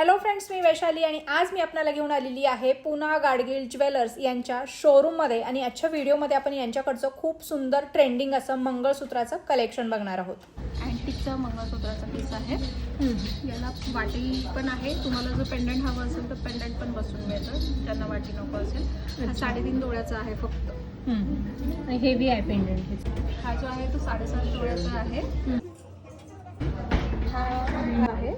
Hello friends, मी वैशाली आणि आज मी आपल्याला घेऊन आलेली आहे पुना गाडगीळ ज्वेलर्स यांच्या शोरूममध्ये. आणि आजच्या व्हिडिओमध्ये आपण यांच्याकडचं खूप सुंदर ट्रेंडिंग असं मंगळसूत्राचं कलेक्शन बघणार आहोत. अँटिकचा मंगळसूत्राचा पीस आहे. याला वाटी पण आहे. तुम्हाला जो पेंडंट हवं असेल तर पेंडंट पण बसून मिळतं, ज्यांना वाटी नको असेल. हा 3.5 तोळ्याचा आहे फक्त. आणि हेवी आहे पेंडंट. हा जो आहे तो 7.5 तोळ्याचा आहे. हा आहे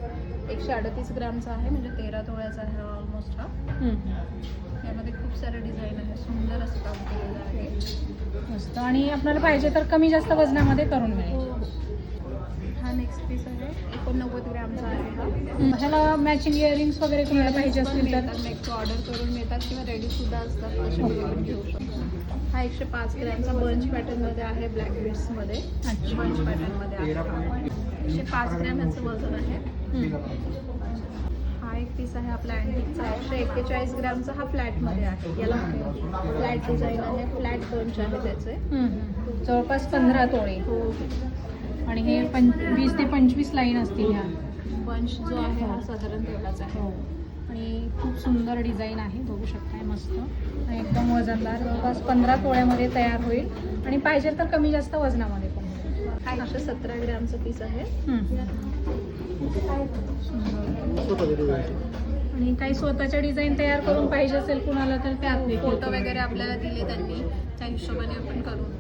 138 ग्रामचा आहे, म्हणजे 13 तोळ्याचा आहे ऑलमोस्ट. हा यामध्ये खूप सारे डिझाईन आहे, सुंदर असं काम केलेलं आहे मस्त. आणि आपल्याला पाहिजे तर कमी जास्त वजनामध्ये करून मिळेल. हा नेक्स्ट पीस आहे 89 ग्रामचा आहे. हा ह्याला मॅचिंग इयरिंग्स वगैरे तुम्हाला पाहिजे असतील तर नेक्स्ट ऑर्डर करून मिळतात किंवा रेडी सुद्धा असतात, तसे पण घेऊ शकतो. हा 105 ग्रॅमचा बंच पॅटर्नमध्ये आहे, ब्लॅक बीड्समध्ये बंच पॅटर्नमध्ये आहे. 105 ग्रॅम ह्याचं वजन आहे. हा एक पीस आहे आपला अँटिकचा 141 ग्रॅमचा. हा फ्लॅटमध्ये आहे. याला फ्लॅट डिझाईन आहे, फ्लॅट बंच आहे त्याचे. जवळपास 15 तोळे. आणि हे 20 ते 25 लाईन असतील. ह्या बंच जो आहे हा साधारण तेवढाच आहे. आणि खूप सुंदर डिझाईन आहे, बघू शकताय. मस्त आणि एकदम वजनदार. जवळपास 15 तोळ्यामध्ये तयार होईल आणि पाहिजे तर कमी जास्त वजनामध्ये पण होईल. हा 117 ग्रॅमचा पीस आहे. आणि काही स्वतःच्या डिझाईन तयार करून पाहिजे असेल कुणाला तर त्यात फोटो वगैरे आपल्याला दिले त्यांनी, त्या हिशोबाने आपण करून